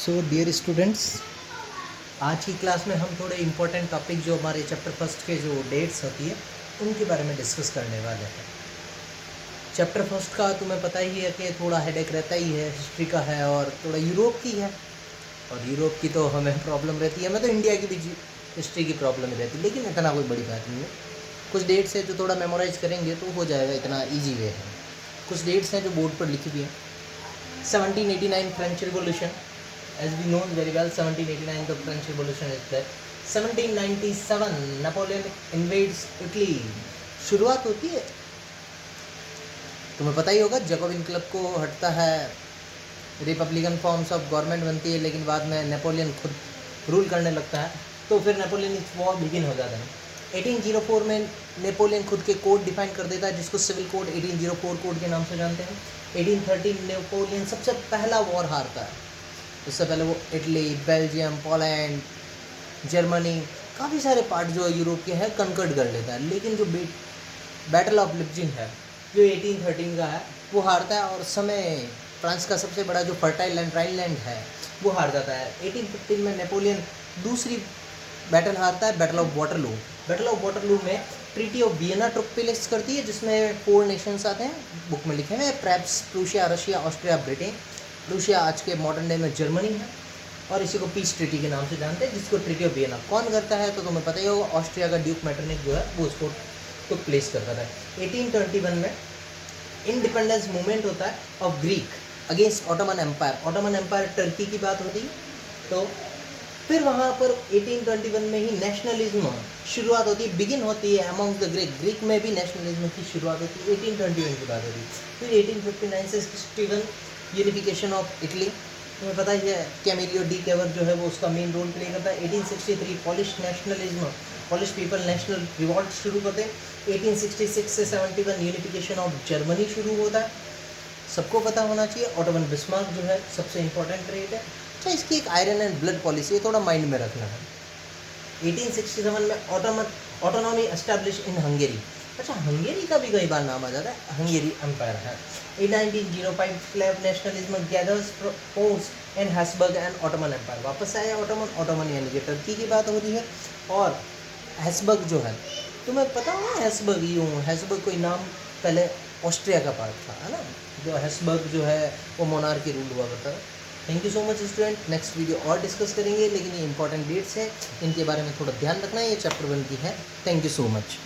So dear students, आज की class में हम थोड़े इम्पोर्टेंट टॉपिक जो हमारे चैप्टर फर्स्ट के जो डेट्स होती है उनके बारे में डिस्कस करने वाले हैं। चैप्टर फर्स्ट का तुम्हें पता ही है कि थोड़ा हेडेक रहता ही है, हिस्ट्री का है और थोड़ा यूरोप की है। और यूरोप की तो हमें प्रॉब्लम रहती है, हमें तो इंडिया की भी हिस्ट्री की प्रॉब्लम ही रहती है, लेकिन इतना कोई बड़ी बात नहीं है। कुछ डेट्स है जो थोड़ा मेमोराइज करेंगे तो हो जाएगा, इतना ईजी वे है। कुछ डेट्स हैं जो बोर्ड पर लिखी हुई हैं। 1789 French revolution, as we know very well, 1789 the French Revolution is there. 1797 Napoleon invades Italy। शुरुआत होती है, तुम्हें पता ही होगा, जैकोबिन क्लब को हटता है, रिपब्लिकन फॉर्म्स ऑफ गवर्नमेंट बनती है, लेकिन बाद में नेपोलियन खुद रूल करने लगता है, तो फिर नेपोलियन वॉर बिगिन हो जाता है। 1804 में नेपोलियन खुद के कोड डिफाइन कर देता है, जिसको सिविल कोड 1804 कोड के नाम से जानते हैं। 1813 नेपोलियन सबसे पहला वॉर हारता है। उससे पहले वो इटली, बेल्जियम, पोलैंड, जर्मनी, काफ़ी सारे पार्ट जो यूरोप के हैं कनकर्ड कर लेता है। लेकिन जो बैटल ऑफ लिप्जिंग है जो 1813 का है वो हारता है, और समय फ्रांस का सबसे बड़ा जो फर्टाइल लैंड राइनलैंड है वो हार जाता है। 1815 में नेपोलियन दूसरी बैटल हारता है, battle of Waterloo. Battle of Waterloo में treaty of Vienna troop place करती है, जिसमें 4 नेशंस आते हैं, बुक में लिखे हुए हैं, preps, Prussia, Russia, Austria, Britain. Russia आज के मॉडर्न डे में जर्मनी है, और इसी को पीस ट्रीटी के नाम से जानते हैं, जिसको ट्रीटी ऑफ वियना कौन करता है तो तुम्हें पता ही होगा, ऑस्ट्रिया का ड्यूक मेटरनिक जो है वो उसको तो प्लेस करता था। 1821 में इंडिपेंडेंस मूवमेंट होता है of Greek against Ottoman Empire. Ottoman Empire Turkey की बात होती है, तो फिर वहाँ पर 1821 में ही नेशनलिज्म शुरुआत होती है, बिगिन होती है अमॉन्ग द ग्रीक में भी नेशनलिज्म की शुरुआत होती है। 1821 की बात होती है। फिर 1859 से 61 यूनिफिकेशन ऑफ इटली, तुम्हें पता ही है, कैमिलियो डी कैवर जो है वो उसका मेन रोल प्ले करता है। 1863 polish nationalism, polish people national revolt शुरू करते हैं। 1866 से 71 यूनिफिकेशन ऑफ जर्मनी शुरू होता है, सबको पता होना चाहिए। ऑटोमन बिस्मार्क जो है सबसे इंपॉर्टेंट ट्रेट है। अच्छा, इसकी एक आयरन एंड ब्लड पॉलिसी है, थोड़ा माइंड में रखना है। 1867 में ऑटोनॉमी एस्टैब्लिश इन हंगेरी। अच्छा, हंगेरी का भी कई बार नाम आ जाता है, हंगेरी एम्पायर है। In 1905 Slav nationalism gathers force in Habsburg and Ottoman empire. वापस आया ऑटोमन यानी कि टर्की की बात हो रही है। और हैसबर्ग जो है, तुम्हें पता होगा हैसबर्ग कोई नाम पहले ऑस्ट्रिया का पार्ट था, है ना, जो हैसबर्ग जो है वो मोनार्की रूल हुआ करता है। Thank you so much student. Next video और डिस्कस करेंगे, लेकिन ये इंपॉर्टेंट डेट्स हैं, इनके बारे में थोड़ा ध्यान रखना है, ये चैप्टर 1 की है। Thank you so much.